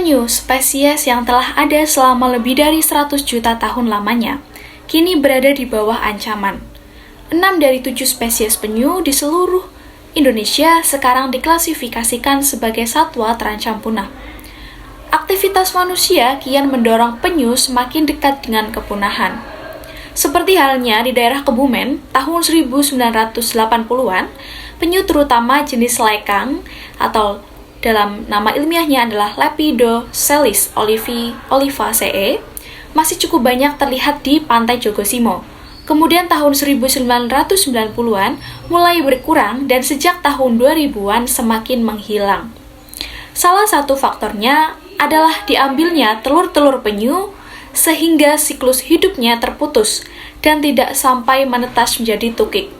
Penyu, spesies yang telah ada selama lebih dari 100 juta tahun lamanya, kini berada di bawah ancaman. 6 dari 7 spesies penyu di seluruh Indonesia sekarang diklasifikasikan sebagai satwa terancam punah. Aktivitas manusia kian mendorong penyu semakin dekat dengan kepunahan. Seperti halnya di daerah Kebumen, tahun 1980-an, penyu terutama jenis lekang atau dalam nama ilmiahnya adalah Lepidoselis olivaceae, masih cukup banyak terlihat di pantai Jogosimo. Kemudian tahun 1990-an mulai berkurang dan sejak tahun 2000-an semakin menghilang. Salah satu faktornya adalah diambilnya telur-telur penyu sehingga siklus hidupnya terputus dan tidak sampai menetas menjadi tukik.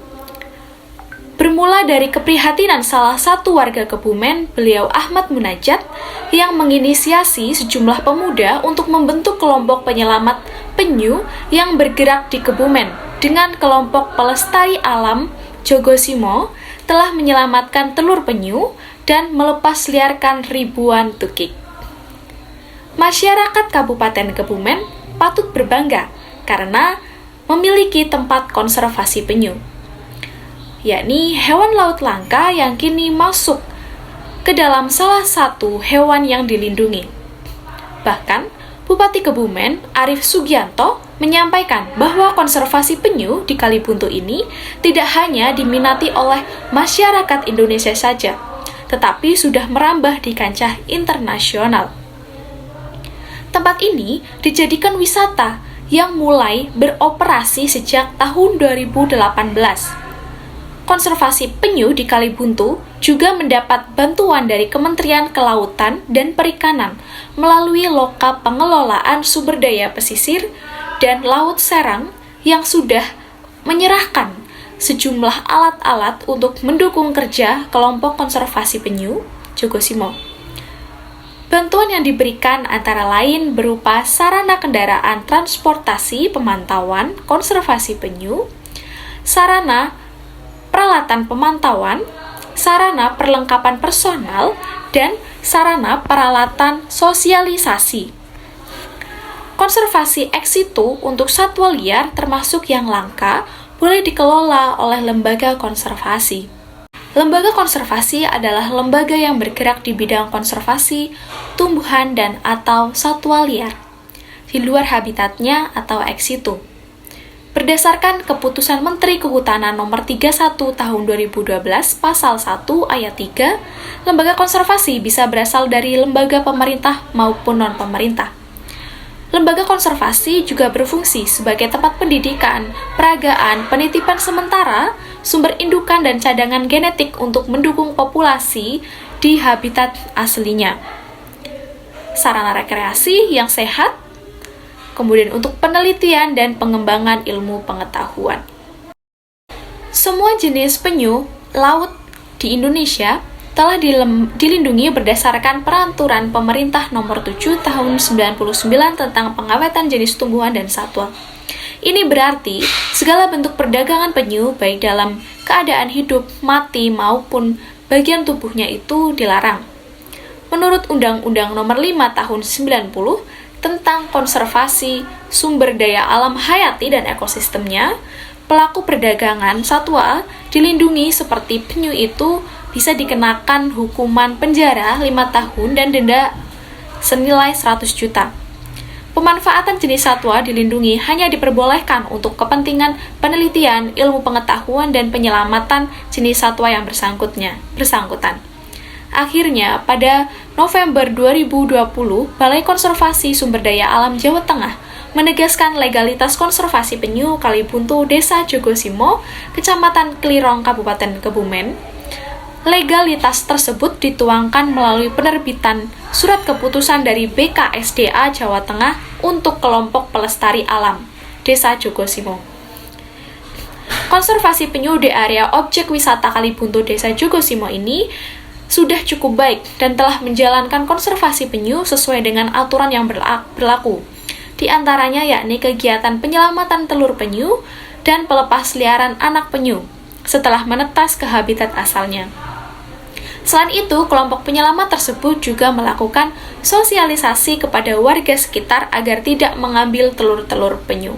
Bermula dari keprihatinan salah satu warga Kebumen, beliau Ahmad Munajat, yang menginisiasi sejumlah pemuda untuk membentuk kelompok penyelamat penyu yang bergerak di Kebumen dengan kelompok pelestari alam Jogosimo telah menyelamatkan telur penyu dan melepas liarkan ribuan tukik. Masyarakat Kabupaten Kebumen patut berbangga karena memiliki tempat konservasi penyu, yakni hewan laut langka yang kini masuk ke dalam salah satu hewan yang dilindungi. Bahkan, Bupati Kebumen, Arief Sugianto, menyampaikan bahwa konservasi penyu di Kalibuntu ini tidak hanya diminati oleh masyarakat Indonesia saja, tetapi sudah merambah di kancah internasional. Tempat ini dijadikan wisata yang mulai beroperasi sejak tahun 2018. Konservasi penyu di Kalibuntu juga mendapat bantuan dari Kementerian Kelautan dan Perikanan melalui Loka Pengelolaan Sumber Daya Pesisir dan Laut Serang yang sudah menyerahkan sejumlah alat-alat untuk mendukung kerja kelompok konservasi penyu Jogosimo. Bantuan yang diberikan antara lain berupa sarana kendaraan transportasi pemantauan konservasi penyu, sarana peralatan pemantauan, sarana perlengkapan personal, dan sarana peralatan sosialisasi. Konservasi ex situ untuk satwa liar termasuk yang langka boleh dikelola oleh lembaga konservasi. Lembaga konservasi adalah lembaga yang bergerak di bidang konservasi tumbuhan dan atau satwa liar di luar habitatnya atau ex situ. Berdasarkan Keputusan Menteri Kehutanan Nomor 31 Tahun 2012 Pasal 1 Ayat 3, lembaga konservasi bisa berasal dari lembaga pemerintah maupun non-pemerintah. Lembaga konservasi juga berfungsi sebagai tempat pendidikan, peragaan, penitipan sementara, sumber indukan dan cadangan genetik untuk mendukung populasi di habitat aslinya. Sarana rekreasi yang sehat, kemudian untuk penelitian dan pengembangan ilmu pengetahuan. Semua jenis penyu laut di Indonesia telah dilindungi berdasarkan Peraturan Pemerintah Nomor 7 Tahun 99 tentang pengawetan jenis tumbuhan dan satwa. Ini berarti segala bentuk perdagangan penyu baik dalam keadaan hidup, mati maupun bagian tubuhnya itu dilarang. Menurut Undang-Undang Nomor 5 Tahun 90 tentang konservasi sumber daya alam hayati dan ekosistemnya, pelaku perdagangan satwa dilindungi seperti penyu itu bisa dikenakan hukuman penjara 5 tahun dan denda senilai 100 juta. Pemanfaatan jenis satwa dilindungi hanya diperbolehkan untuk kepentingan penelitian, ilmu pengetahuan, dan penyelamatan jenis satwa yang bersangkutan. Akhirnya, pada November 2020, Balai Konservasi Sumber Daya Alam Jawa Tengah menegaskan legalitas konservasi penyu Kalibuntu Desa Jogosimo, Kecamatan Klirong, Kabupaten Kebumen. Legalitas tersebut dituangkan melalui penerbitan surat keputusan dari BKSDA Jawa Tengah untuk kelompok pelestari alam Desa Jogosimo. Konservasi penyu di area objek wisata Kalibuntu Desa Jogosimo ini sudah cukup baik dan telah menjalankan konservasi penyu sesuai dengan aturan yang berlaku. Di antaranya yakni kegiatan penyelamatan telur penyu dan pelepas liaran anak penyu setelah menetas ke habitat asalnya. Selain itu, kelompok penyelamat tersebut juga melakukan sosialisasi kepada warga sekitar agar tidak mengambil telur-telur penyu.